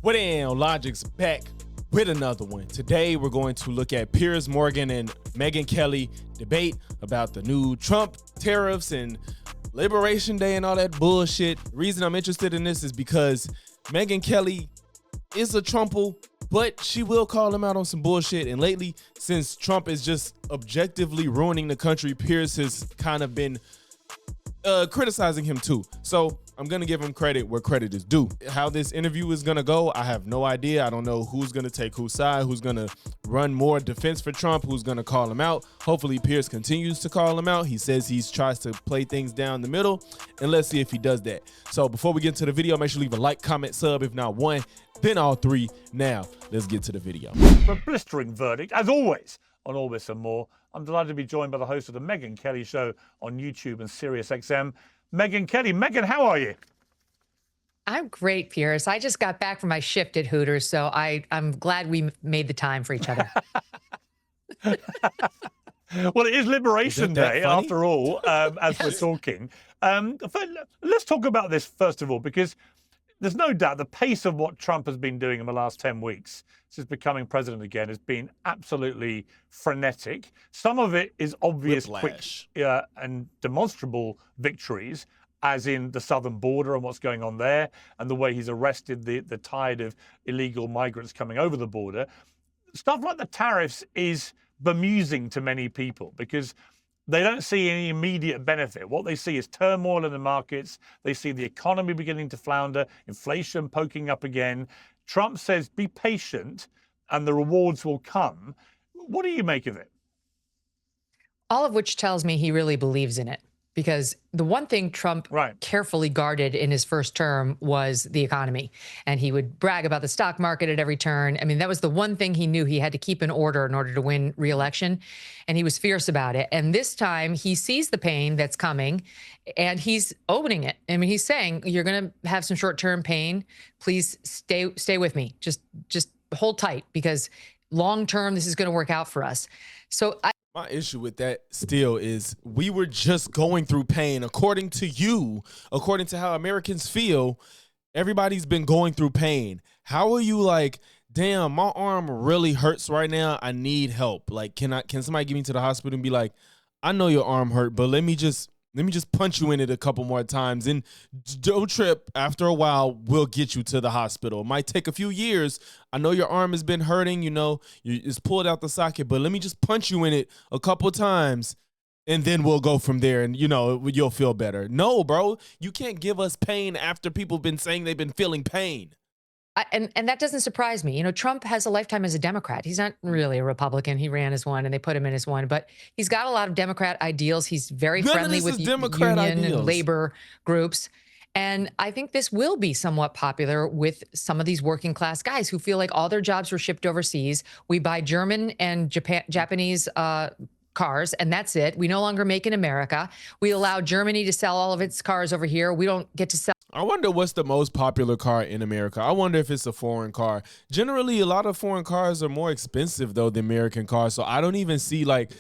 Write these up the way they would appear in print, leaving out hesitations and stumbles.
What in? Logic's back with another one. Today we're going to look at Piers Morgan and Megyn Kelly debate about the new Trump tariffs and Liberation Day and all that bullshit. The reason I'm interested in this is because Megyn Kelly is a Trumple, but she will call him out on some bullshit. And lately, since Trump is just objectively ruining the country, Piers has kind of been criticizing him too. So I'm gonna give him credit where credit is due. How this interview is gonna go, I have no idea. I don't know who's gonna take whose side, who's gonna run more defense for Trump, who's gonna call him out. Hopefully Piers continues to call him out. He says he tries to play things down the middle, and let's see if he does that. So before we get into the video, make sure you leave a like, comment, sub, if not one, then all three. Now let's get to the video. For a blistering verdict, as always, on all this and more. I'm delighted to be joined by the host of the Megyn Kelly Show on YouTube and SiriusXM, Megyn Kelly. Megyn, how are you? I'm great, Piers. I just got back from my shift at Hooters, so I'm glad we made the time for each other. Well, it is Liberation Day, after all, as we're talking. Let's talk about this, first of all, because there's no doubt the pace of what Trump has been doing in the last 10 weeks since becoming president again has been absolutely frenetic. Some of it is obvious, quick and demonstrable victories, as in the southern border and what's going on there, and the way he's arrested the tide of illegal migrants coming over the border. Stuff like the tariffs is bemusing to many people because they don't see any immediate benefit. What they see is turmoil in the markets. They see the economy beginning to flounder, inflation poking up again. Trump says, be patient and the rewards will come. What do you make of it? All of which tells me he really believes in it. Because the one thing Trump carefully guarded in his first term was the economy. And he would brag about the stock market at every turn. I mean, that was the one thing he knew he had to keep in order to win re-election. And he was fierce about it. And this time he sees the pain that's coming and he's owning it. I mean, he's saying, you're going to have some short-term pain. Please stay with me. Just hold tight because long-term, this is going to work out for us. So my issue with that still is we were just going through pain. According to you, according to how Americans feel, everybody's been going through pain. How are you like, damn, my arm really hurts right now. I need help. Like, can somebody get me to the hospital and be like, I know your arm hurt, but let me just punch you in it a couple more times and don't trip. After a while, we'll get you to the hospital. It might take a few years. I know your arm has been hurting, you know, it's pulled out the socket, but let me just punch you in it a couple times and then we'll go from there and, you know, you'll feel better. No, bro, you can't give us pain after people have been saying they've been feeling pain. And that doesn't surprise me. You know, Trump has a lifetime as a Democrat. He's not really a Republican. He ran as one and they put him in as one, but he's got a lot of Democrat ideals. He's very friendly with union and labor groups. And I think this will be somewhat popular with some of these working class guys who feel like all their jobs were shipped overseas. We buy German and Japanese cars, and that's it. We no longer make in America. We allow Germany to sell all of its cars over here. We don't get to sell. I wonder what's the most popular car in America. I wonder if it's a foreign car. Generally, a lot of foreign cars are more expensive, though, than American cars. So I don't even see, like,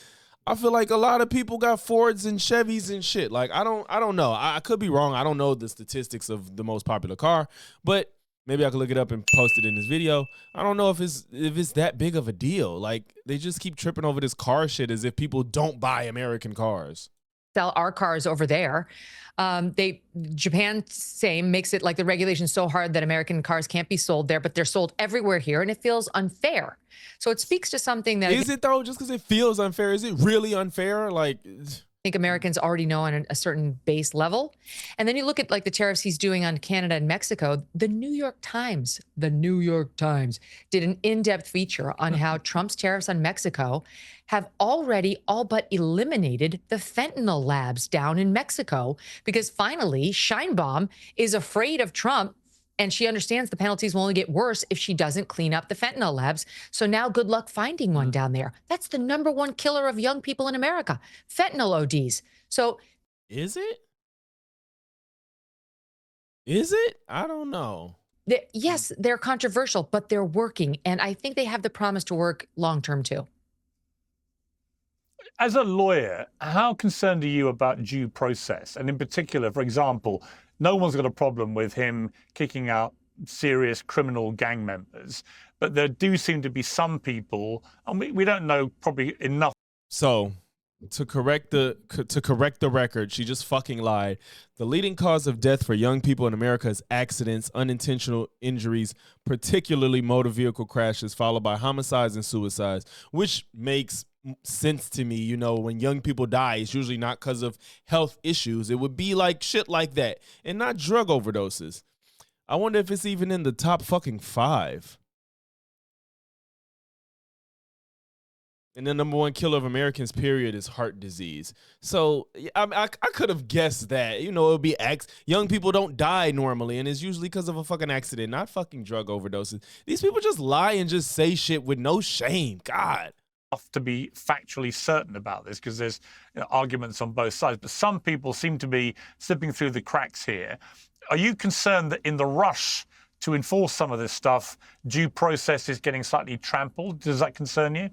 I feel like a lot of people got Fords and Chevys and shit. Like, I don't know. I could be wrong. I don't know the statistics of the most popular car, but maybe I could look it up and post it in this video. I don't know if it's that big of a deal. Like, they just keep tripping over this car shit as if people don't buy American cars. Sell our cars over there. Japan, same, makes it like the regulation's so hard that American cars can't be sold there, but they're sold everywhere here, and it feels unfair. So it speaks to something that— Is it though? Just because it feels unfair, is it really unfair? Like, I think Americans already know on a certain base level. And then you look at like the tariffs he's doing on Canada and Mexico. The New York Times did an in-depth feature on how Trump's tariffs on Mexico have already all but eliminated the fentanyl labs down in Mexico because finally Sheinbaum is afraid of Trump and she understands the penalties will only get worse if she doesn't clean up the fentanyl labs. So now good luck finding one down there. That's the #1 killer of young people in America, fentanyl ODs. So is it? Is it? I don't know. Yes, they're controversial, but they're working. And I think they have the promise to work long-term too. As a lawyer, how concerned are you about due process? And in particular, for example, no one's got a problem with him kicking out serious criminal gang members. But there do seem to be some people, and we don't know probably enough. So to correct the record, she just fucking lied. The leading cause of death for young people in America is accidents, unintentional injuries, particularly motor vehicle crashes, followed by homicides and suicides, which makes sense to me. You know, when young people die, it's usually not because of health issues. It would be like shit like that and not drug overdoses. I wonder if it's even in the top fucking 5. And the number 1 killer of Americans, period, is heart disease. So I could have guessed that. You know, it would be young people don't die normally, and it's usually because of a fucking accident, not fucking drug overdoses. These people just lie and just say shit with no shame. God. To be factually certain about this, because there's arguments on both sides, but some people seem to be slipping through the cracks here. Are you concerned that in the rush to enforce some of this stuff, due process is getting slightly trampled? Does that concern you?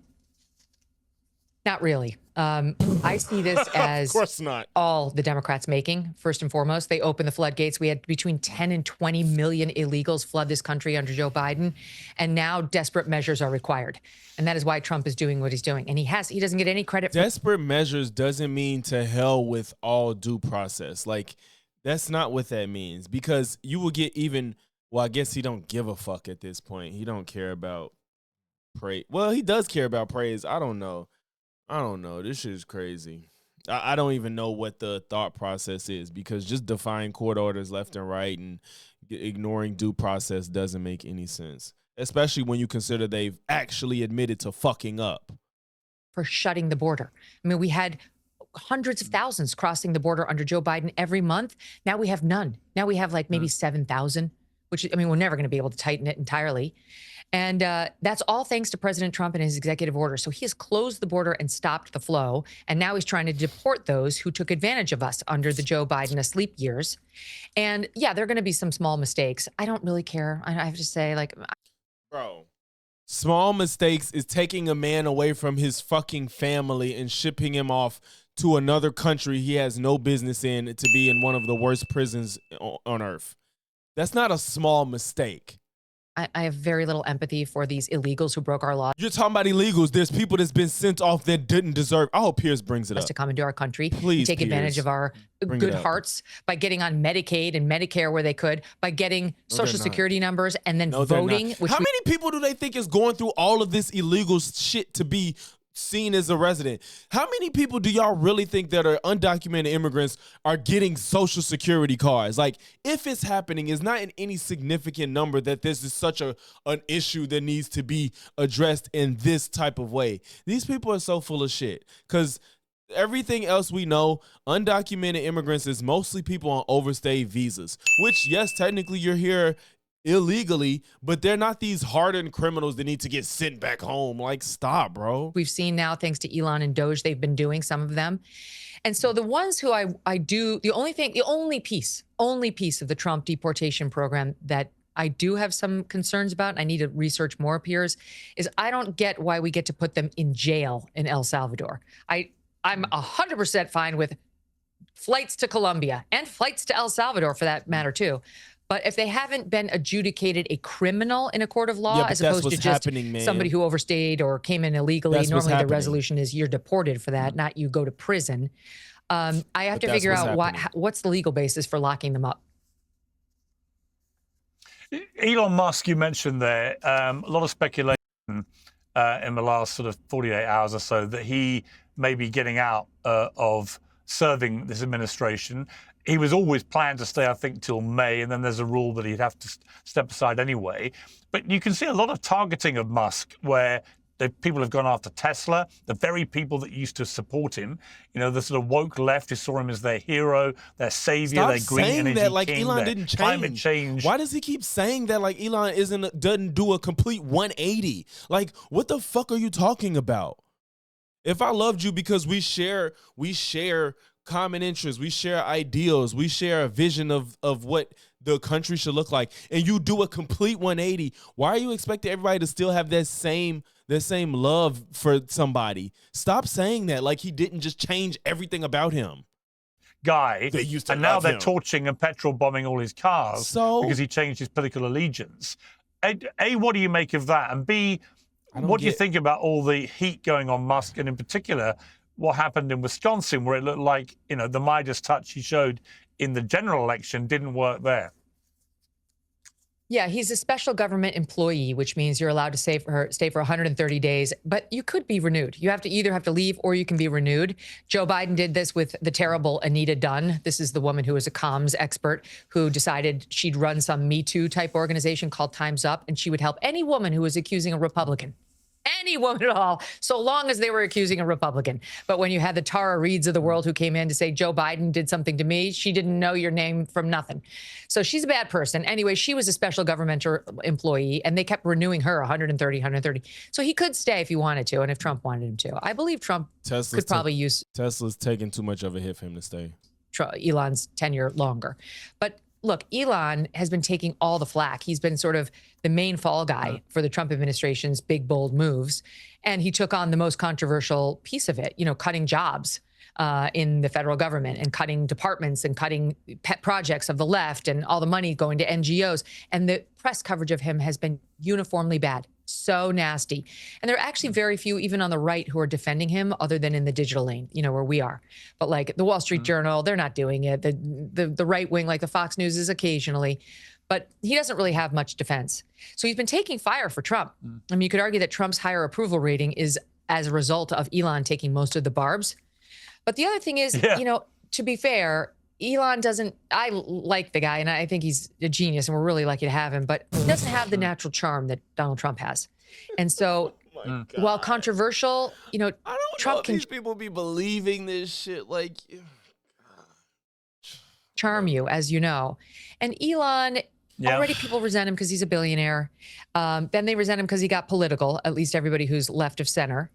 Not really. I see this as of course not. All the Democrats making. First and foremost, they opened the floodgates. We had between 10 and 20 million illegals flood this country under Joe Biden, and now desperate measures are required. And that is why Trump is doing what he's doing. And he doesn't get any credit. Desperate measures doesn't mean to hell with all due process. Like, that's not what that means, because you will get even, well, I guess he don't give a fuck at this point. He don't care about praise. Well, he does care about praise. I don't know. This shit is crazy. I don't even know what the thought process is, because just defying court orders left and right and ignoring due process doesn't make any sense, especially when you consider they've actually admitted to fucking up. For shutting the border. I mean, we had hundreds of thousands crossing the border under Joe Biden every month. Now we have none. Now we have like maybe 7,000, which, I mean, we're never going to be able to tighten it entirely. And that's all thanks to President Trump and his executive order. So he has closed the border and stopped the flow. And now he's trying to deport those who took advantage of us under the Joe Biden asleep years. And yeah, there are going to be some small mistakes. I don't really care. I have to say, like, bro, small mistakes is taking a man away from his fucking family and shipping him off to another country he has no business in, to be in one of the worst prisons on earth. That's not a small mistake. I have very little empathy for these illegals who broke our laws. You're talking about illegals. There's people that's been sent off that didn't deserve. I hope Piers brings it up. To come into our country, please take advantage of our good hearts by getting on Medicaid and Medicare where they could, by getting Social Security numbers and then voting. How many people do they think is going through all of this illegal shit to be seen as a resident? How many people do y'all really think that are undocumented immigrants are getting Social Security cards? Like, if it's happening, it's not in any significant number that this is such an issue that needs to be addressed in this type of way. These people are so full of shit, because everything else we know, undocumented immigrants is mostly people on overstay visas, which, yes, technically you're here illegally, but they're not these hardened criminals that need to get sent back home. Like, stop, bro. We've seen now, thanks to Elon and Doge, they've been doing some of them. And so the ones who I do, the only piece of the Trump deportation program that I do have some concerns about, and I need to research more, Piers, is I don't get why we get to put them in jail in El Salvador. I'm 100% fine with flights to Colombia and flights to El Salvador for that matter too. But if they haven't been adjudicated a criminal in a court of law, as opposed to just somebody who overstayed or came in illegally, normally the resolution is you're deported for that, not you go to prison. I have to figure out what's the legal basis for locking them up. Elon Musk, you mentioned there, a lot of speculation in the last sort of 48 hours or so that he may be getting out of serving this administration. He was always planned to stay, I think, till May, and then there's a rule that he'd have to step aside anyway. But you can see a lot of targeting of Musk where people have gone after Tesla, the very people that used to support him. You know, the sort of woke left who saw him as their hero, their savior, their green energy that like king, Elon didn't change. Climate change. Why does he keep saying that like Elon doesn't do a complete 180? Like, what the fuck are you talking about? If I loved you because we share common interests, we share ideals, we share a vision of what the country should look like, and you do a complete 180, why are you expecting everybody to still have that same love for somebody? Stop saying that like he didn't just change everything about him. guy, They used to and now love they're him. torching and petrol bombing all his cars because he changed his political allegiance. A, what do you make of that? And B, what do you think about all the heat going on Musk, and in particular, what happened in Wisconsin, where it looked like, you know, the Midas touch he showed in the general election didn't work there? Yeah, he's a special government employee, which means you're allowed to stay for 130 days, but you could be renewed. You either have to leave or you can be renewed. Joe Biden did this with the terrible Anita Dunn. This is the woman who is a comms expert who decided she'd run some Me Too type organization called Time's Up, and she would help any woman who was accusing a Republican. Any woman at all, so long as they were accusing a Republican. But when you had the Tara Reids of the world who came in to say Joe Biden did something to me, she didn't know your name from nothing. So she's a bad person. Anyway, she was a special government employee, and they kept renewing her 130. So he could stay if he wanted to, and if Trump wanted him to. I believe Trump could probably use Tesla's taking too much of a hit for him to stay. Elon's tenure longer. But look, Elon has been taking all the flack. He's been sort of the main fall guy for the Trump administration's big, bold moves. And he took on the most controversial piece of it, you know, cutting jobs in the federal government and cutting departments and cutting pet projects of the left and all the money going to NGOs. And the press coverage of him has been uniformly bad. So nasty. And there are actually very few, even on the right, who are defending him other than in the digital lane, you know, where we are. But like the Wall Street Journal, they're not doing it. The right wing, like the Fox News, is occasionally. But he doesn't really have much defense. So he's been taking fire for Trump. I mean, you could argue that Trump's higher approval rating is as a result of Elon taking most of the barbs. But the other thing is, you know, to be fair, Elon doesn't, I like the guy and I think he's a genius and we're really lucky to have him, but he doesn't have the natural charm that Donald Trump has. And so while controversial, you know, I don't Trump know if these people be believing this shit. Like, charm you, as you know. And Elon, already people resent him because he's a billionaire. Then they resent him because he got political, at least everybody who's left of center.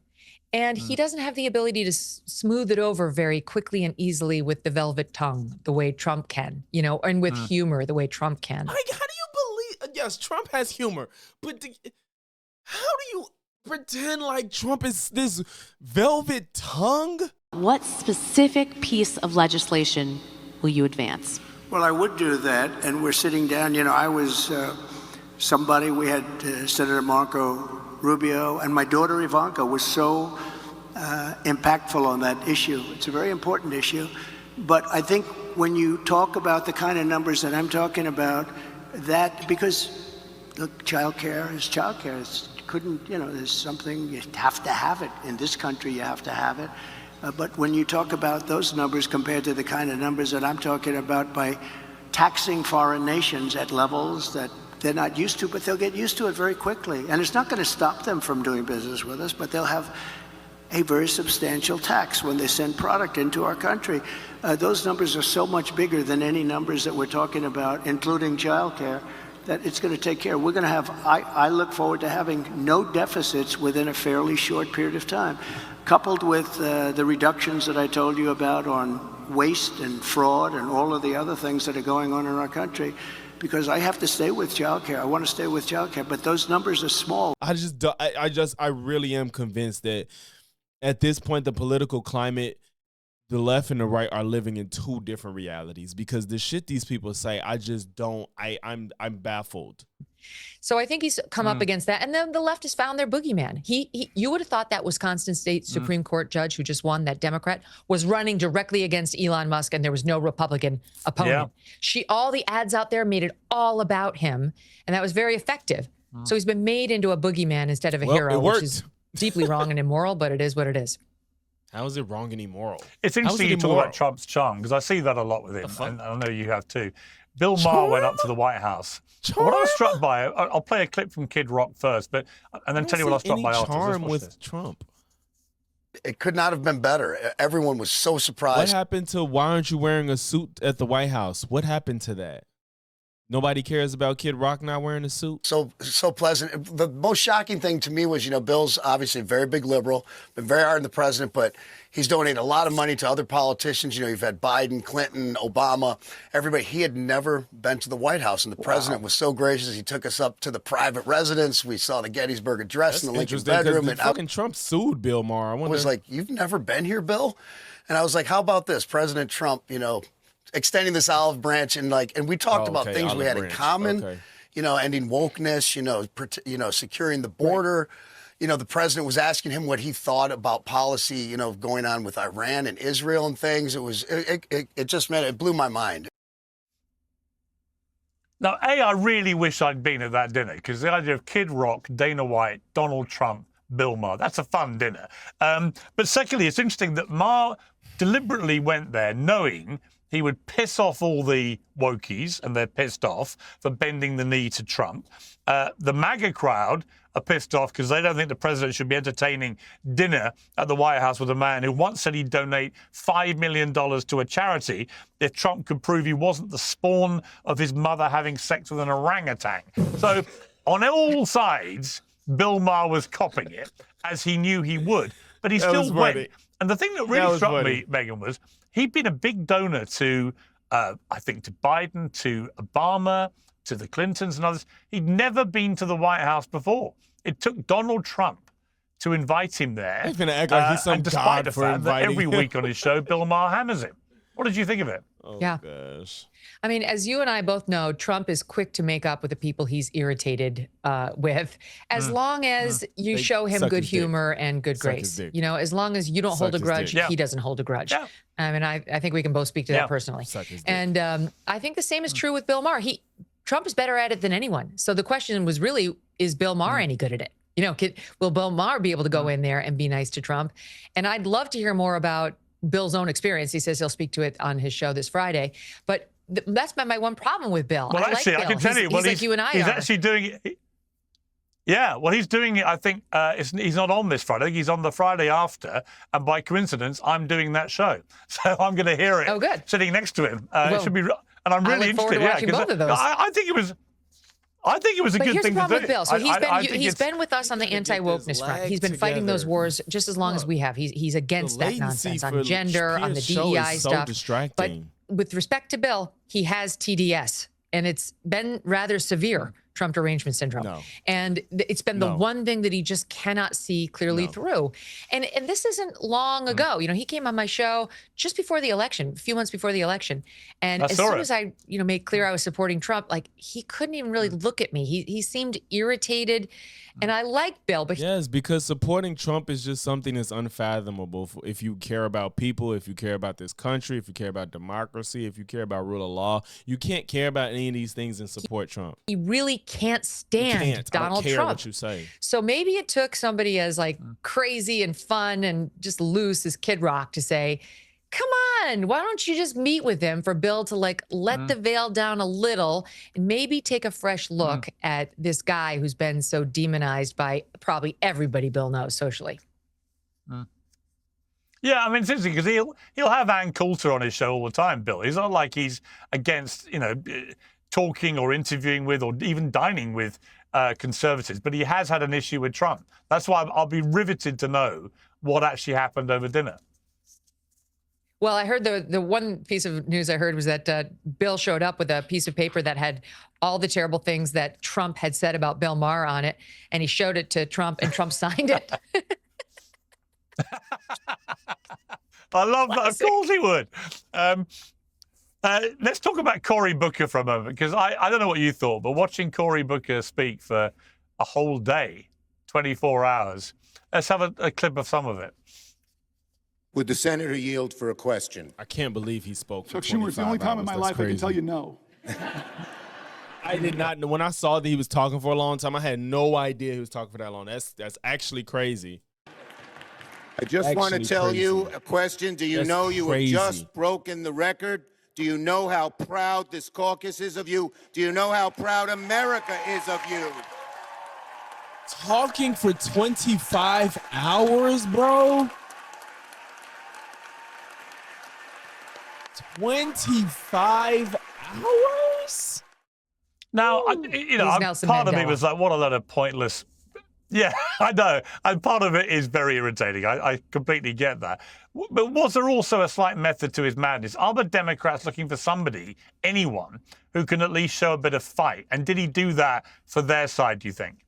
And he doesn't have the ability to smooth it over very quickly and easily with the velvet tongue, the way Trump can, you know, and with humor, the way Trump can. how do you believe? Yes, Trump has humor, but how do you pretend like Trump is this velvet tongue? What specific piece of legislation will you advance? Well, I would do that, and we're sitting down. You know, I was somebody, we had Senator Marco Rubio, and my daughter Ivanka was so impactful on that issue. It's a very important issue. But I think when you talk about the kind of numbers that I'm talking about, that, because look, childcare is childcare. There's something, you have to have it. In this country, you have to have it. But when you talk about those numbers compared to the kind of numbers that I'm talking about by taxing foreign nations at levels that they're not used to, but they'll get used to it very quickly. And it's not going to stop them from doing business with us, but they'll have a very substantial tax when they send product into our country. Those numbers are so much bigger than any numbers that we're talking about, including childcare, that it's going to take care. We're going to have, I look forward to having no deficits within a fairly short period of time, coupled with the reductions that I told you about on waste and fraud and all of the other things that are going on in our country. Because I have to stay with childcare. I want to stay with childcare, but those numbers are small. I really am convinced that at this point, the political climate, the left and the right are living in two different realities, because the shit these people say, I'm baffled. So I think he's come up against that. And then the left has found their boogeyman. You would have thought that Wisconsin State Supreme Court judge who just won, that Democrat, was running directly against Elon Musk and there was no Republican opponent. All the ads out there made it all about him. And that was very effective. So he's been made into a boogeyman instead of a hero, it worked. Which is deeply wrong and immoral, but it is what it is. How is it wrong and immoral? It's interesting you talk about Trump's charm, because I see that a lot with him, and I know you have too. Bill Maher went up to the White House. What I was struck by, I'll play a clip from Kid Rock first, and then tell you what I was struck by afterwards. Charm with Trump. It could not have been better. Everyone was so surprised. What happened to why aren't you wearing a suit at the White House? What happened to that? Nobody cares about Kid Rock not wearing a suit. So pleasant. The most shocking thing to me was, Bill's obviously a very big liberal, been very hard on the president, but he's donated a lot of money to other politicians. You've had Biden, Clinton, Obama, everybody. He had never been to the White House, and the president was so gracious. He took us up to the private residence. We saw the Gettysburg Address in the Lincoln bedroom. And fucking Trump sued Bill Maher. I was like, "You've never been here, Bill?" And I was like, "How about this, President Trump? Extending this olive branch and we talked about things we had in common, ending wokeness, securing the border. The president was asking him what he thought about policy, going on with Iran and Israel and things. It just it blew my mind. Now, I really wish I'd been at that dinner, because the idea of Kid Rock, Dana White, Donald Trump, Bill Maher, that's a fun dinner. But secondly, it's interesting that Maher deliberately went there knowing he would piss off all the wokies, and they're pissed off for bending the knee to Trump. The MAGA crowd are pissed off because they don't think the president should be entertaining dinner at the White House with a man who once said he'd donate $5 million to a charity if Trump could prove he wasn't the spawn of his mother having sex with an orangutan. So on all sides, Bill Maher was copying it, as he knew he would, but he still went. And the thing that really struck me, Megyn, was he'd been a big donor to, I think, to Biden, to Obama, to the Clintons and others. He'd never been to the White House before. It took Donald Trump to invite him there. He's going to act like he's some despite god the for fact that inviting every him. week on his show, Bill Maher hammers him. What did you think of it? Oh, Yeah. gosh. I mean, as you and I both know, Trump is quick to make up with the people he's irritated with, as long as you They show him suck good his dick. humor and good Suck his grace. dick. As long as you don't Suck hold a his grudge, dick. he doesn't hold a grudge. Yeah. I mean, I think we can both speak to Yeah. that personally. Suck his dick. And I think the same is true with Bill Maher. Trump is better at it than anyone. So the question was really, is Bill Maher any good at it? Will Bill Maher be able to go in there and be nice to Trump? And I'd love to hear more about Bill's own experience. He says he'll speak to it on his show this Friday. But that's been my one problem with Bill. Well, I actually, like I Bill. can tell you. Well, he's like you and I he's are. actually doing it. Yeah, well, he's doing it. I think he's not on this Friday. He's on the Friday after, and by coincidence, I'm doing that show, so I'm going to hear it. Oh, good. Sitting next to him. It should be, and I'm I really look forward interested. to watching both of those. I think it was. I think it was a But good here's thing the problem to do. with Bill. So he's it's- been with us on the He's gonna get anti-wokeness his front. leg He's been fighting those together. wars just as long as we have. He's against that latency nonsense for on gender, on the Pierce's show DEI is so stuff. distracting. But with respect to Bill, he has TDS, and it's been rather severe. Trump derangement syndrome. No. And it's been the No. one thing that he just cannot see clearly through. And this isn't long ago. He came on my show just before the election, a few months before the election. And as soon as I, made clear I was supporting Trump, he couldn't even really look at me. He seemed irritated. And I like Bill, but Yes, because supporting Trump is just something that's unfathomable. If you care about people, if you care about this country, if you care about democracy, if you care about rule of law, you can't care about any of these things and support Trump. he really can't stand You can't. Donald I don't care Trump. what you say. So maybe it took somebody as crazy and fun and just loose as Kid Rock to say, come on, why don't you just meet with him for Bill to let the veil down a little and maybe take a fresh look at this guy who's been so demonized by probably everybody Bill knows socially. Yeah, I mean, it's interesting because he'll have Ann Coulter on his show all the time, Bill. He's not like he's against, talking or interviewing with or even dining with conservatives, but he has had an issue with Trump. That's why I'll be riveted to know what actually happened over dinner. Well, I heard the one piece of news I heard was that Bill showed up with a piece of paper that had all the terrible things that Trump had said about Bill Maher on it, and he showed it to Trump, and Trump signed it. I love that. Of course he would. Let's talk about Cory Booker for a moment, because I don't know what you thought, but watching Cory Booker speak for a whole day, 24 hours, let's have a clip of some of it. Would the senator yield for a question? I can't believe he spoke for Chuck Schumer, it's the only time in my life I can tell you no. I did not know. When I saw that he was talking for a long time, I had no idea he was talking for that long. That's actually crazy. I just want to Actually tell crazy. you a question. Do you That's know you crazy. have just broken the record? Do you know how proud this caucus is of you? Do you know how proud America is of you? Talking for 25 hours, bro? 25 hours? Now, part of me was like, what a load of pointless. Yeah, I know. And part of it is very irritating. I completely get that. But was there also a slight method to his madness? Are the Democrats looking for somebody, anyone, who can at least show a bit of fight? And did he do that for their side, do you think?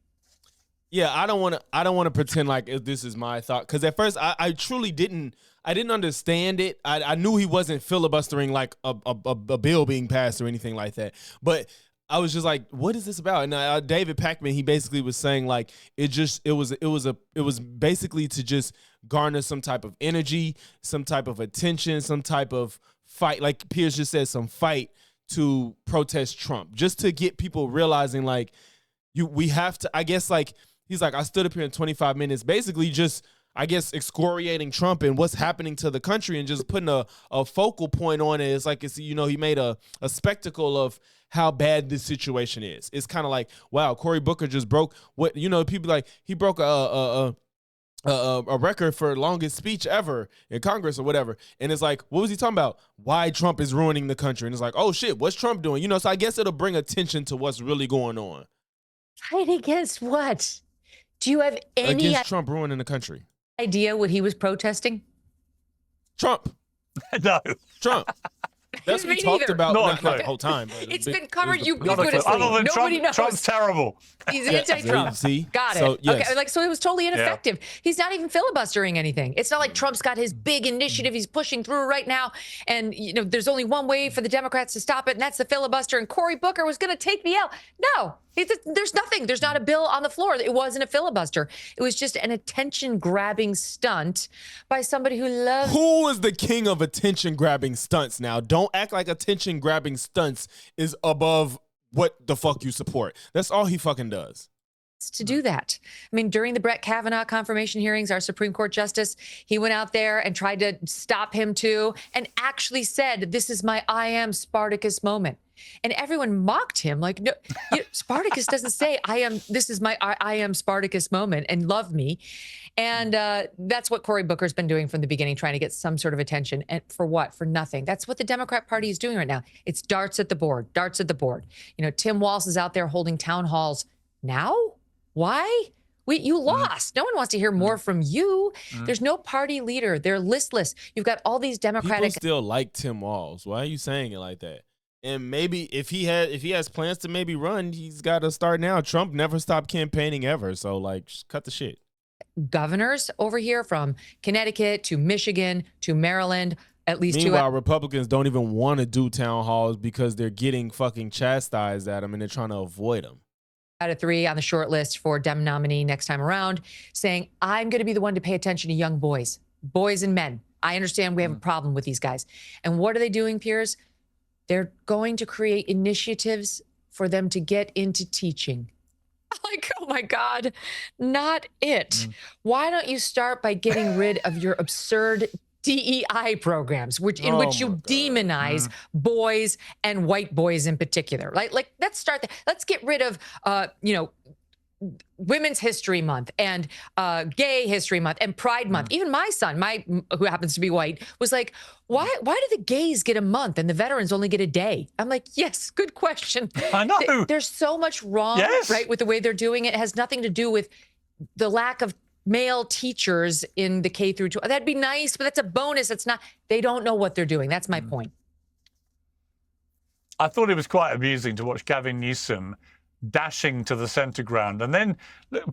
Yeah, I don't want to pretend like this is my thought, because at first I truly didn't understand it. I knew he wasn't filibustering like a bill being passed or anything like that, but I was just like, what is this about? And David Pakman, he basically was saying like it was basically to just garner some type of energy, some type of attention, some type of fight, like Piers just said, some fight to protest Trump, just to get people realizing like we have to, I guess, like he's like, I stood up here in 25 minutes, basically just, I guess, excoriating Trump and what's happening to the country and just putting a focal point on it. It's like, he made a spectacle of how bad this situation is. It's kind of like, wow, Cory Booker just broke what, people like, he broke a record for longest speech ever in Congress or whatever. And it's like, what was he talking about? Why Trump is ruining the country. And it's like, oh shit, what's Trump doing? So I guess it'll bring attention to what's really going on. Fight against what? Do you have any against Trump ruining the country? Idea what he was protesting? Trump. No. Trump. That's what we talked about not the whole time. It's been covered ubiquitously. Nobody knows. Trump's terrible. He's anti-Trump. See? Got it. So, yes. Okay, so it was totally ineffective. Yeah. He's not even filibustering anything. It's not like Trump's got his big initiative he's pushing through right now, and there's only one way for the Democrats to stop it, and that's the filibuster. And Cory Booker was going to take the L. No. There's nothing. There's not a bill on the floor. It wasn't a filibuster. It was just an attention-grabbing stunt by somebody who loves... Who is the king of attention-grabbing stunts now? Don't act like attention-grabbing stunts is above what the fuck you support. That's all he fucking does. To do that. I mean, during the Brett Kavanaugh confirmation hearings, our Supreme Court justice, he went out there and tried to stop him too, and actually said, this is my I am Spartacus moment. And everyone mocked him like, no, Spartacus doesn't say this is my I am Spartacus moment and love me. And that's what Cory Booker's been doing from the beginning, trying to get some sort of attention. And for what? For nothing. That's what the Democrat Party is doing right now. It's darts at the board, darts at the board. Tim Walz is out there holding town halls now. Why? You lost. No one wants to hear more from you. There's no party leader. They're listless. You've got all these Democratic... People still like Tim Walz. Why are you saying it like that? And maybe if he has plans to maybe run, he's got to start now. Trump never stopped campaigning ever. So, like, just cut the shit. Governors over here from Connecticut to Michigan to Maryland, at least Meanwhile, Republicans don't even want to do town halls because they're getting fucking chastised at them and they're trying to avoid them. Out of 3 on the short list for Dem nominee next time around, saying, I'm going to be the one to pay attention to young boys and men. I understand we have a problem with these guys. And what are they doing, Piers? They're going to create initiatives for them to get into teaching. Like, oh my God, not it. Why don't you start by getting rid of your absurd DEI programs, in which you demonize boys and white boys in particular? Like let's start there. Let's get rid of, Women's History Month and Gay History Month and Pride Month. Even my son, who happens to be white, was like, why do the gays get a month and the veterans only get a day? I'm like, yes, good question. I know. There's so much wrong, right, with the way they're doing it. It has nothing to do with the lack of male teachers in the K through 12. That'd be nice, but that's a bonus. It's not. They don't know what they're doing. That's my point. I thought it was quite amusing to watch Gavin Newsom dashing to the center ground and then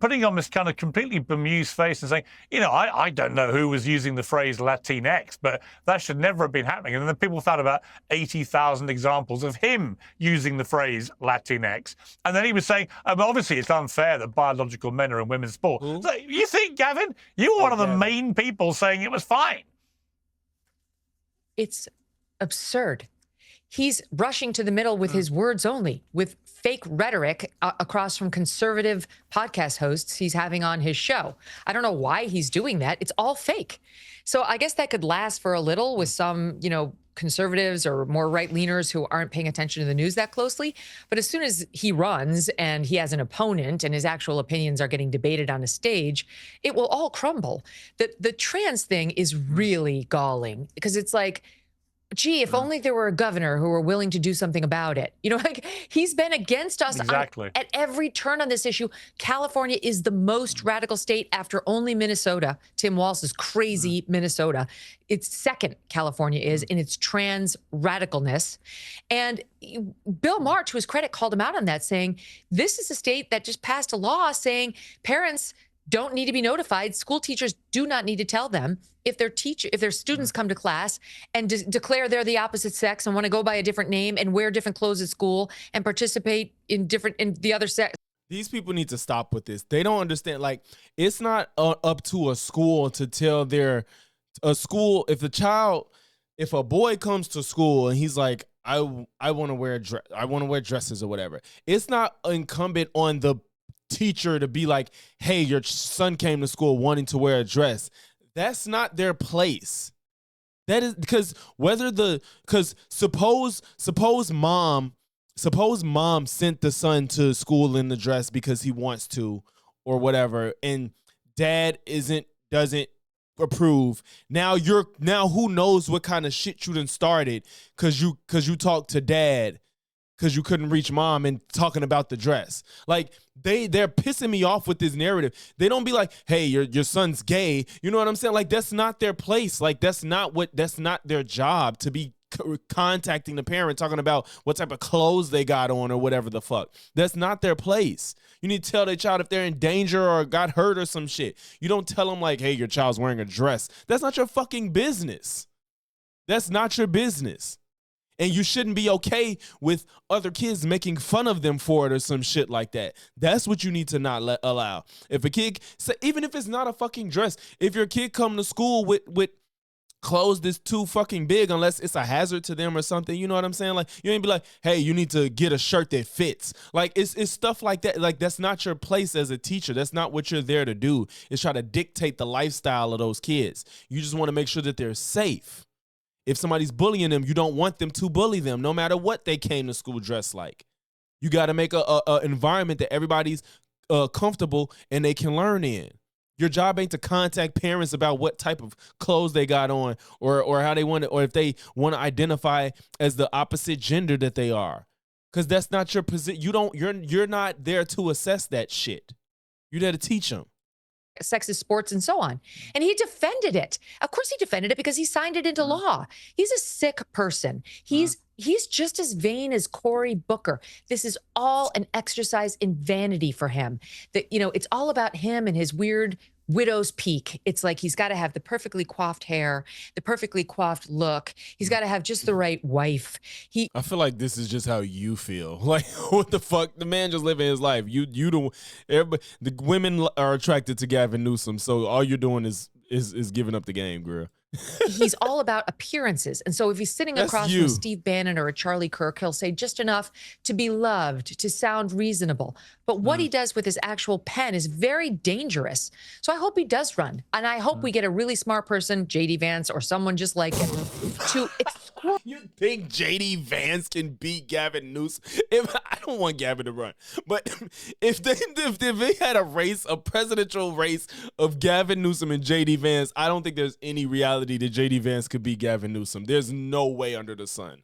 putting on this kind of completely bemused face and saying, I don't know who was using the phrase Latinx, but that should never have been happening. And then people found about 80,000 examples of him using the phrase Latinx. And then he was saying, obviously it's unfair that biological men are in women's sport. So you think, Gavin, you were one of the main people saying it was fine. It's absurd. He's rushing to the middle with his words only, with fake rhetoric across from conservative podcast hosts he's having on his show. I don't know why he's doing that. It's all fake. So I guess that could last for a little with some, conservatives or more right-leaners who aren't paying attention to the news that closely. But as soon as he runs and he has an opponent and his actual opinions are getting debated on a stage, it will all crumble. The trans thing is really galling because it's like, Gee, if only there were a governor who were willing to do something about it. You know, like he's been against us at every turn on this issue. California is the most radical state after only Minnesota. Tim Walz's crazy Minnesota. It's second, California is, in its trans radicalness. And Bill Maher, to his credit, called him out on that, saying this is a state that just passed a law saying parents don't need to be notified. School teachers do not need to tell them if their students come to class and declare they're the opposite sex and want to go by a different name and wear different clothes at school and participate in the other sex. These people need to stop with this. They don't understand. Like, it's not up to a school to tell if a boy comes to school and he's like, I want to wear dresses or whatever. It's not incumbent on the teacher to be like, hey, your son came to school wanting to wear a dress. That's not their place. That is because suppose mom sent the son to school in the dress because he wants to or whatever, and dad doesn't approve. Now who knows what kind of shit you done started because you talked to dad because you couldn't reach mom and talking about the dress. Like, they're pissing me off with this narrative. They don't be like, hey, your son's gay. You know what I'm saying? Like, that's not their place. Like, that's not their job to be contacting the parent, talking about what type of clothes they got on or whatever the fuck. That's not their place. You need to tell their child if they're in danger or got hurt or some shit. You don't tell them like, hey, your child's wearing a dress. That's not your fucking business. That's not your business. And you shouldn't be okay with other kids making fun of them for it or some shit like that. That's what you need to not allow. If a kid, even if it's not a fucking dress, if your kid come to school with clothes that's too fucking big, unless it's a hazard to them or something, you know what I'm saying? Like, you ain't be like, hey, you need to get a shirt that fits. Like, it's stuff like that. Like, that's not your place as a teacher. That's not what you're there to do. Is try to dictate the lifestyle of those kids. You just want to make sure that they're safe. If somebody's bullying them, you don't want them to bully them, no matter what they came to school dressed like. You got to make a environment that everybody's comfortable and they can learn in. Your job ain't to contact parents about what type of clothes they got on or how they want it, or if they want to identify as the opposite gender that they are, because that's not your position. You're not there to assess that shit. You're there to teach them. Sexist sports and so on. And he defended it. Of course he defended it because he signed it into law. He's a sick person. He's just as vain as Cory Booker. This is all an exercise in vanity for him. That, you know, it's all about him and his weird widow's peak. It's like he's got to have the perfectly coiffed hair, the perfectly coiffed look. He's got to have just the right wife. I feel like this is just how you feel. Like, what the fuck? The man just living his life. The women are attracted to Gavin Newsom, so all you're doing is giving up the game, girl. He's all about appearances. And so if he's sitting across from Steve Bannon or a Charlie Kirk, he'll say just enough to be loved, to sound reasonable. But what he does with his actual pen is very dangerous. So I hope he does run. And I hope we get a really smart person, J.D. Vance or someone just like him, to explore. You think J.D. Vance can beat Gavin Newsom? I don't want Gavin to run. But if they had a presidential race of Gavin Newsom and J.D. Vance, I don't think there's any reality that J.D. Vance could beat Gavin Newsom. There's no way under the sun.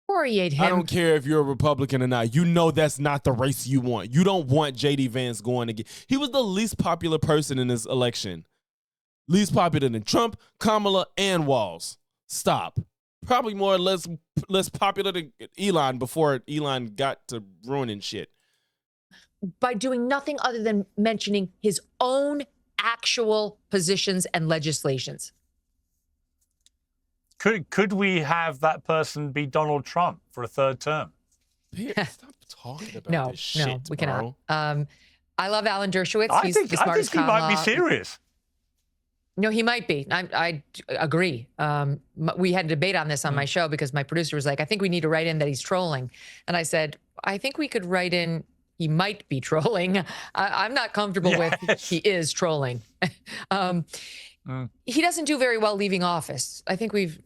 Infuriate him. I don't care if you're a Republican or not. You know that's not the race you want. You don't want J.D. Vance going again. He was the least popular person in this election. Least popular than Trump, Kamala, and Walz. Stop. Probably more or less popular than Elon before Elon got to ruining shit. By doing nothing other than mentioning his own actual positions and legislations. Could we have that person be Donald Trump for a third term? Stop talking about this shit. No, we cannot. I love Alan Dershowitz. I He's think the smartest he might be serious. No, he might be. I agree. We had a debate on this on my show because my producer was like, I think we need to write in that he's trolling. And I said, I think we could write in he might be trolling. I'm not comfortable with he is trolling. He doesn't do very well leaving office. I think we've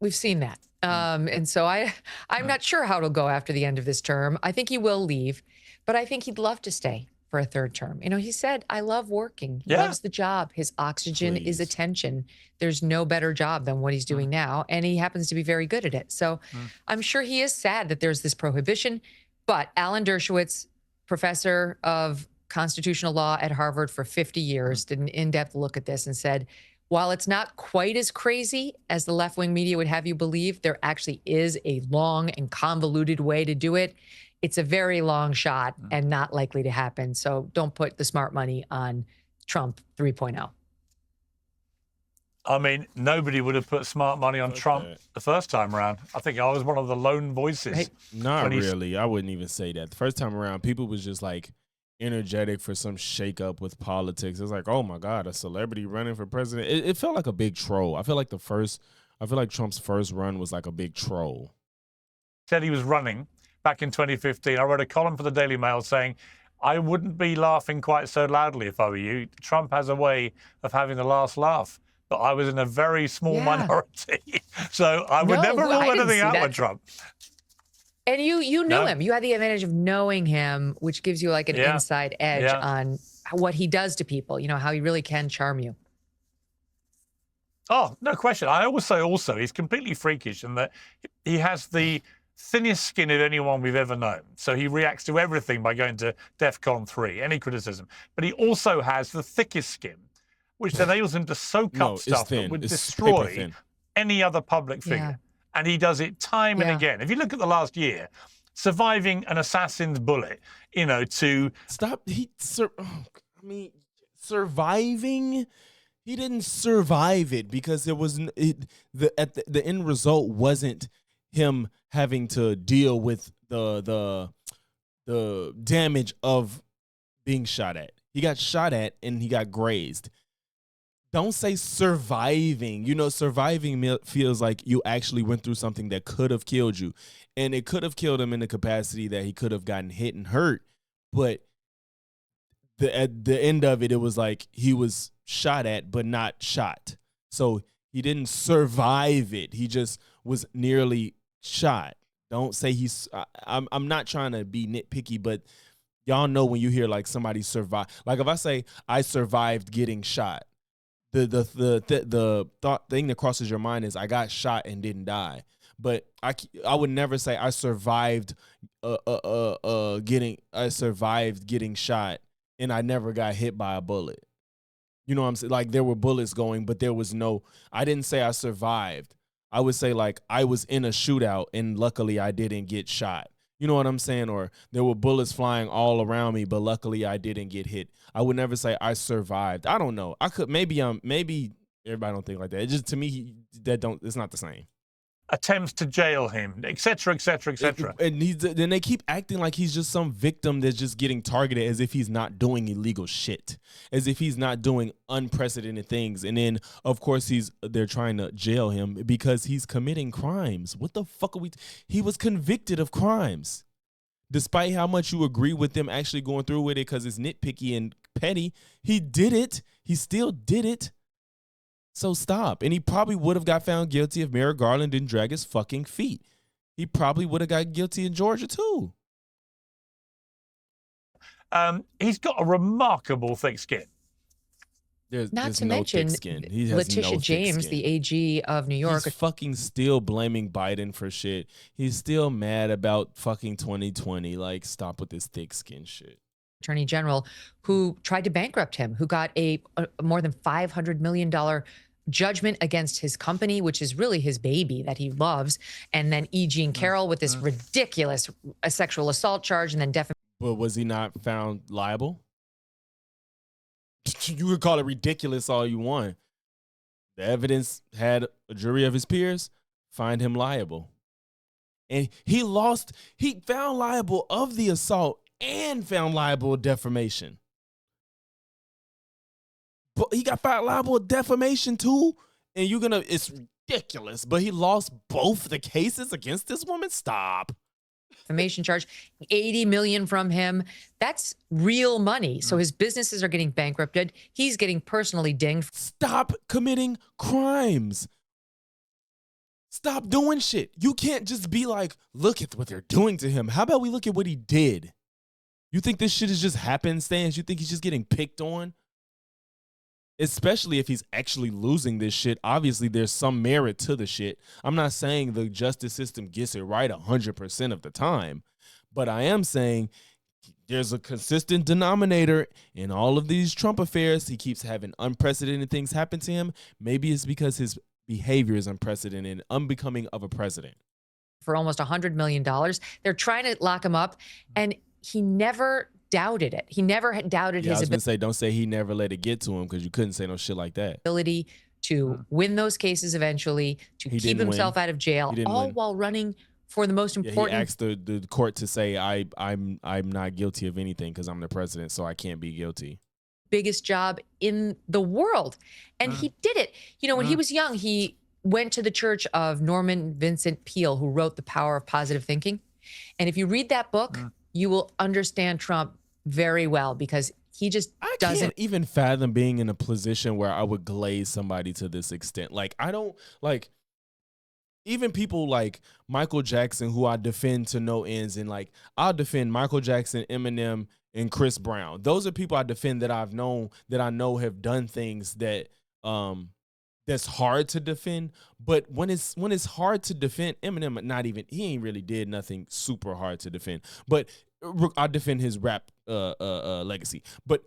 seen that. And so I'm not sure how it'll go after the end of this term. I think he will leave, but I think he'd love to stay. for a third term. You know, he said, I love working. He loves the job. His oxygen is attention. There's no better job than what he's doing now. And he happens to be very good at it. So I'm sure he is sad that there's this prohibition. But Alan Dershowitz, professor of constitutional law at Harvard for 50 years, did an in-depth look at this and said, while it's not quite as crazy as the left-wing media would have you believe, there actually is a long and convoluted way to do it. It's a very long shot and not likely to happen. So don't put the smart money on Trump 3.0. I mean, nobody would have put smart money on Trump the first time around. I think I was one of the lone voices. Right. Not really. I wouldn't even say that. The first time around, people was just like energetic for some shakeup with politics. It's like, oh my God, a celebrity running for president. It felt like a big troll. I feel like Trump's first run was like a big troll. Said he was running back in 2015. I wrote a column for the Daily Mail saying, I wouldn't be laughing quite so loudly if I were you. Trump has a way of having the last laugh. But I was in a very small minority. So I would never rule anything out with Trump. And you knew him. You had the advantage of knowing him, which gives you like an inside edge on what he does to people, you know, how he really can charm you. Oh, no question. I always say also he's completely freakish in that he has the thinnest skin of anyone we've ever known. So he reacts to everything by going to DEFCON 3, any criticism. But he also has the thickest skin, which enables him to soak up stuff that would destroy any other public figure. And he does it time and again. If you look at the last year, surviving an assassin's bullet, you know, to... Surviving... He didn't survive it because there was the end result wasn't him having to deal with the damage of being shot at. He got shot at and he got grazed. Don't say surviving. You know, surviving feels like you actually went through something that could have killed you, and it could have killed him in the capacity that he could have gotten hit and hurt. But at the end of it, it was like he was shot at, but not shot. So he didn't survive it. He just was nearly shot. Don't say he's. I'm not trying to be nitpicky, but y'all know when you hear like somebody survive. Like if I say I survived getting shot, the thought thing that crosses your mind is I got shot and didn't die. But I would never say I survived getting shot and I never got hit by a bullet. You know what I'm saying? Like there were bullets going, but there was no, I didn't say I survived. I would say like I was in a shootout and luckily I didn't get shot. You know what I'm saying? Or there were bullets flying all around me, but luckily I didn't get hit. I would never say I survived. I don't know. I could, maybe everybody don't think like that. It just, to me, it's not the same. Attempts to jail him, et cetera, et cetera, et cetera. And then they keep acting like he's just some victim that's just getting targeted as if he's not doing illegal shit, as if he's not doing unprecedented things. And then, of course, they're trying to jail him because he's committing crimes. What the fuck are we? He was convicted of crimes. Despite how much you agree with them actually going through with it because it's nitpicky and petty, he did it. He still did it. So stop. And he probably would have got found guilty if Merrick Garland didn't drag his fucking feet. He probably would have got guilty in Georgia too. He's got a remarkable thick skin. Not to mention Letitia James, the AG of New York. He's fucking still blaming Biden for shit. He's still mad about fucking 2020. Like, stop with this thick skin shit. Attorney General who tried to bankrupt him, who got a more than $500 million judgment against his company, which is really his baby that he loves. And then E. Jean Carroll with this ridiculous sexual assault charge and then defamation. But was he not found liable? You could call it ridiculous all you want. The evidence had a jury of his peers find him liable. And he found liable of the assault and found liable of defamation. But he got found liable of defamation too. And it's ridiculous. But he lost both the cases against this woman? Stop. Defamation charge, $80 million from him. That's real money. So his businesses are getting bankrupted. He's getting personally dinged. Stop committing crimes. Stop doing shit. You can't just be like, look at what they're doing to him. How about we look at what he did? You think this shit is just happenstance? You think he's just getting picked on? Especially if he's actually losing this shit. Obviously, there's some merit to the shit. I'm not saying the justice system gets it right 100% of the time, but I am saying there's a consistent denominator in all of these Trump affairs. He keeps having unprecedented things happen to him. Maybe it's because his behavior is unprecedented and unbecoming of a president. For almost $100 million. They're trying to lock him up, and he never doubted it. He never had doubted his ability. Don't say he never let it get to him, because you couldn't say no shit like that. Ability to win those cases eventually, to keep himself out of jail, all while running for the most important. He asked the court to say, I'm not guilty of anything because I'm the president, so I can't be guilty. Biggest job in the world. And he did it. You know, when he was young, he went to the church of Norman Vincent Peale, who wrote The Power of Positive Thinking. And if you read that book, you will understand Trump very well, because he just doesn't. Can't even fathom being in a position where I would glaze somebody to this extent. Like, I don't, like, even people like Michael Jackson, who I defend to no ends, and like, I'll defend Michael Jackson, Eminem, and Chris Brown. Those are people I defend that I've known, that I know have done things that that's hard to defend. But when it's hard to defend, Eminem, he ain't really did nothing super hard to defend. But I defend his rap legacy. But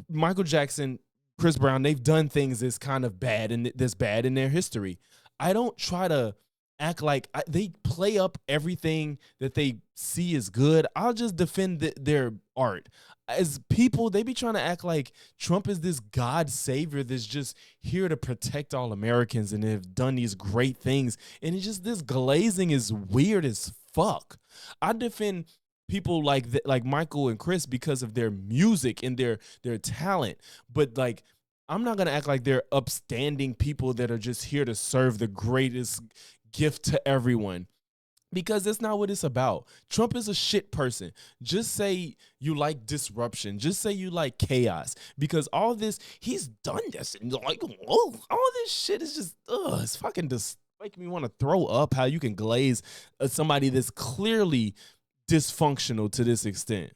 Michael Jackson, Chris Brown, they've done things that's kind of bad and that's bad in their history. I don't try to act like they play up everything that they see as good. I'll just defend their art. As people, they be trying to act like Trump is this God savior that's just here to protect all Americans and have done these great things. And it's just, this glazing is weird as fuck. I defend people like Michael and Chris because of their music and their talent. But like, I'm not going to act like they're upstanding people that are just here to serve the greatest gift to everyone, because that's not what it's about. Trump is a shit person. Just say you like disruption. Just say you like chaos, because all this, he's done this, and like, all this shit is just, it's fucking just making me want to throw up. How you can glaze somebody that's clearly dysfunctional to this extent.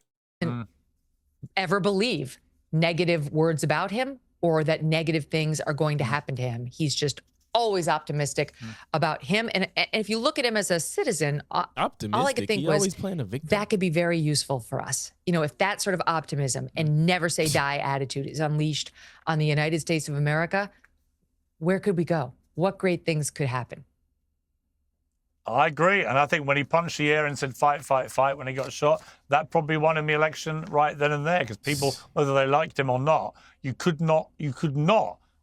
Ever believe negative words about him, or that negative things are going to happen to him. He's just always optimistic about him. And if you look at him as a citizen, optimistic, all I could think was, always playing a victim. That could be very useful for us. You know, if that sort of optimism and never say die attitude is unleashed on the United States of America, where could we go? What great things could happen? I agree. And I think when he punched the air and said, fight, fight, fight, when he got shot, that probably won him the election right then and there, because people, whether they liked him or not, you could not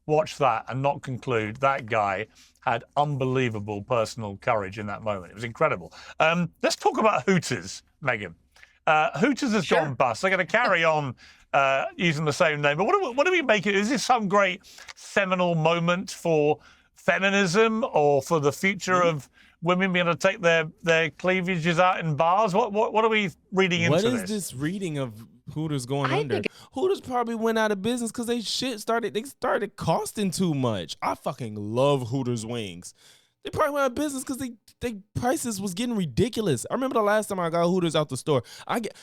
watch that and not conclude that guy had unbelievable personal courage in that moment. It was incredible. Let's talk about Hooters, Megyn. Hooters has gone bust. They're going to carry on using the same name. But what do we make it? Is this some great seminal moment for feminism, or for the future of women being able to take their cleavages out in bars? What are we reading into this? What is this reading of Hooters going under? Hooters probably went out of business because they started costing too much. I fucking love Hooters wings. They probably went out of business because they prices was getting ridiculous. I remember the last time I got Hooters out the store.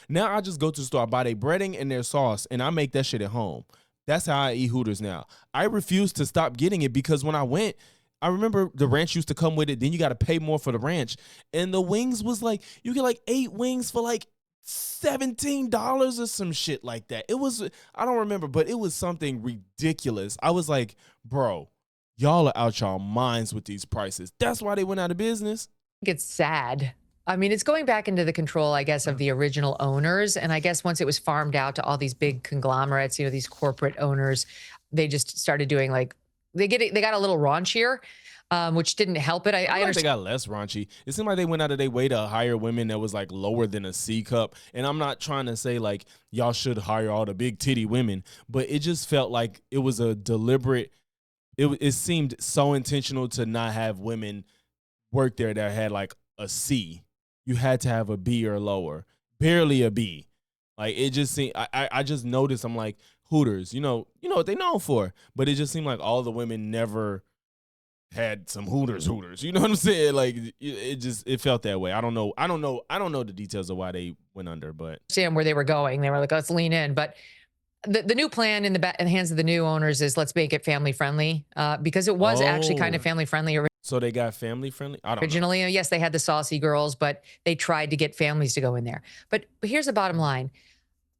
Now I just go to the store, I buy their breading and their sauce, and I make that shit at home. That's how I eat Hooters now. I refuse to stop getting it, because when I went, I remember the ranch used to come with it. Then you got to pay more for the ranch. And the wings was like, you get like 8 wings for like $17 or some shit like that. It was, I don't remember, but it was something ridiculous. I was like, bro, y'all are out y'all minds with these prices. That's why they went out of business. I think it's sad. I mean, it's going back into the control, I guess, of the original owners. And I guess once it was farmed out to all these big conglomerates, you know, these corporate owners, they just started doing like, they got a little raunchier, which didn't help it. I understand. They got less raunchy. It seemed like they went out of their way to hire women that was like lower than a C cup. And I'm not trying to say like y'all should hire all the big titty women, but it just felt like it was a deliberate. It seemed so intentional to not have women work there that had like a C. You had to have a B or lower, barely a B. Like, it just seemed, I just noticed, I'm like, Hooters, you know what they known for, but it just seemed like all the women never had some Hooters. You know what I'm saying? Like it felt that way. I don't know the details of why they went under, but understand where they were going. They were like, let's lean in. But the new plan in the hands of the new owners is let's make it family friendly, because it was actually kind of family friendly. So they got family friendly? I don't Originally, know. Yes, they had the saucy girls, but they tried to get families to go in there. But here's the bottom line.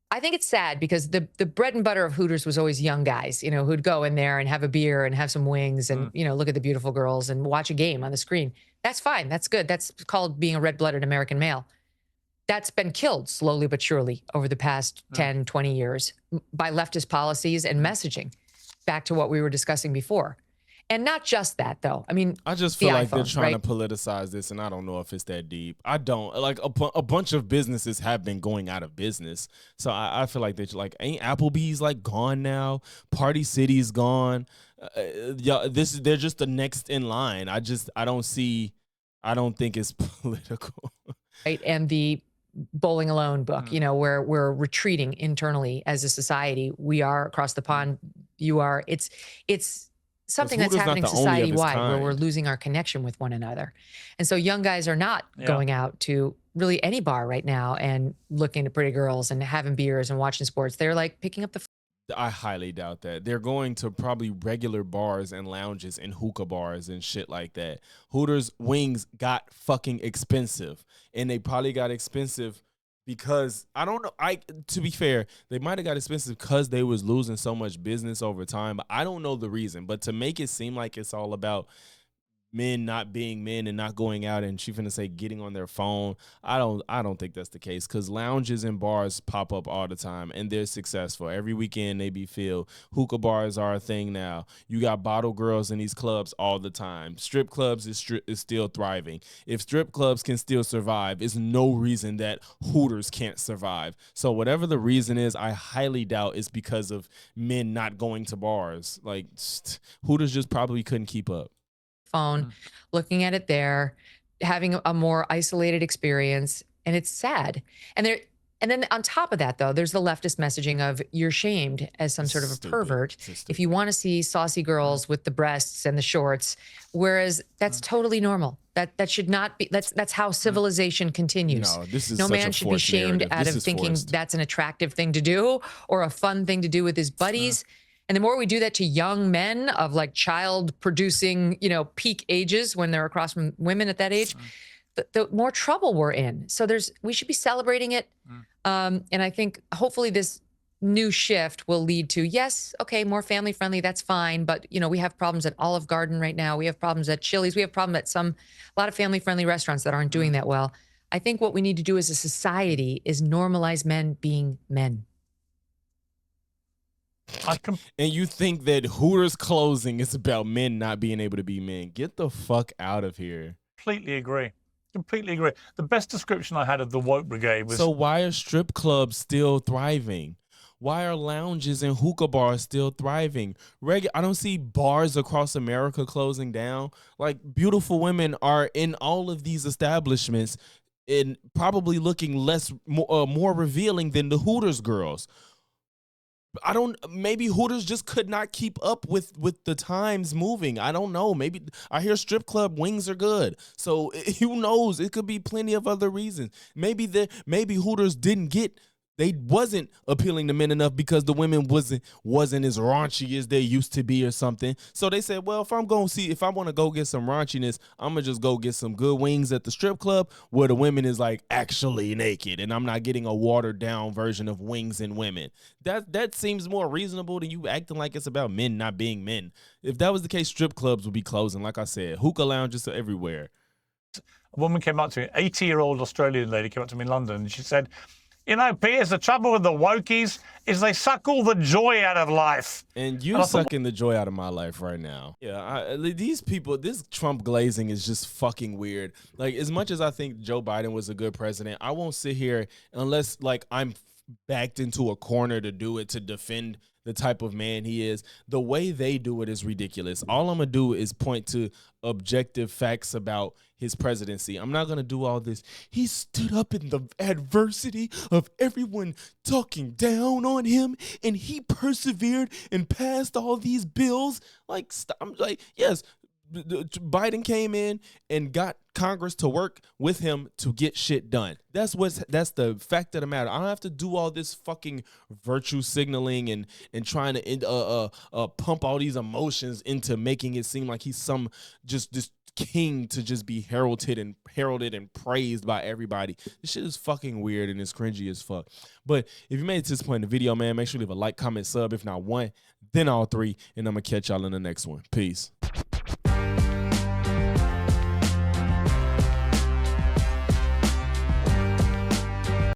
I think it's sad because the bread and butter of Hooters was always young guys, who'd go in there and have a beer and have some wings and, look at the beautiful girls and watch a game on the screen. That's fine. That's good. That's called being a red-blooded American male. That's been killed slowly but surely over the past 10, 20 years by leftist policies and messaging, back to what we were discussing before. And not just that, though. I mean, I just feel like they're trying to politicize this, and I don't know if it's that deep. I don't. Like, a bunch of businesses have been going out of business. So I feel like they're like, ain't Applebee's like gone now? Party City's gone. They're just the next in line. I don't think it's political. Right. And the Bowling Alone book, where we're retreating internally as a society. We are across the pond. You are. It's something that's happening society-wide where we're losing our connection with one another. And so young guys are not going out to really any bar right now and looking at pretty girls and having beers and watching sports. They're like picking up the I highly doubt that. They're going to probably regular bars and lounges and hookah bars and shit like that. Hooters wings got fucking expensive, and they probably got expensive because I don't know. To be fair, they might have got expensive because they was losing so much business over time. But I don't know the reason. But to make it seem like it's all about men not being men and not going out and she finna say getting on their phone, I don't think that's the case, because lounges and bars pop up all the time and they're successful. Every weekend they be filled. Hookah bars are a thing now. You got bottle girls in these clubs all the time. Strip clubs is still thriving. If strip clubs can still survive, it's no reason that Hooters can't survive. So whatever the reason is, I highly doubt it's because of men not going to bars. Like, Hooters just probably couldn't keep up. Phone, looking at it there, having a more isolated experience, and it's sad. And then on top of that, though, there's the leftist messaging of you're shamed as some sort of a pervert if you want to see saucy girls with the breasts and the shorts, whereas that's totally normal. That should not be. That's how civilization continues. No, this is no such man a should be shamed narrative. out of thinking that's an attractive thing to do or a fun thing to do with his buddies. And the more we do that to young men of like child producing, peak ages when they're across from women at that age, the more trouble we're in. So we should be celebrating it. And I think hopefully this new shift will lead to, yes, okay, more family friendly. That's fine. But, we have problems at Olive Garden right now. We have problems at Chili's. We have problems at a lot of family friendly restaurants that aren't doing that well. I think what we need to do as a society is normalize men being men. And you think that Hooters closing is about men not being able to be men? Get the fuck out of here. Completely agree. The best description I had of the woke brigade was... So why are strip clubs still thriving? Why are lounges and hookah bars still thriving? I don't see bars across America closing down. Like, beautiful women are in all of these establishments and probably looking more revealing than the Hooters girls. Maybe Hooters just could not keep up with the times moving. I don't know. Maybe I hear strip club wings are good. So who knows? It could be plenty of other reasons. Maybe Hooters they wasn't appealing to men enough because the women wasn't as raunchy as they used to be or something. So they said, well, if I want to go get some raunchiness, I'm going to just go get some good wings at the strip club where the women is like actually naked and I'm not getting a watered down version of wings and women. That seems more reasonable than you acting like it's about men not being men. If that was the case, strip clubs would be closing. Like I said, hookah lounges are everywhere. A woman came up to me, 80-year-old Australian lady came up to me in London and she said, Piers, the trouble with the wokies is they suck all the joy out of life. And you're sucking the joy out of my life right now. Yeah, these people, this Trump glazing is just fucking weird. Like, as much as I think Joe Biden was a good president, I won't sit here unless, like, I'm backed into a corner to do it, to defend the type of man he is. The way they do it is ridiculous. All I'm going to do is point to objective facts about his presidency. I'm not going to do all this. He stood up in the adversity of everyone talking down on him, and he persevered and passed all these bills. Like, I'm like, yes, Biden came in and got Congress to work with him to get shit done. That's the fact of the matter. I don't have to do all this fucking virtue signaling and trying to pump all these emotions into making it seem like he's some just this king to just be heralded and praised by everybody. This shit is fucking weird and it's cringy as fuck. But if you made it to this point in the video, man, make sure you leave a like, comment, sub. If not one, then all three. And I'm going to catch y'all in the next one. Peace.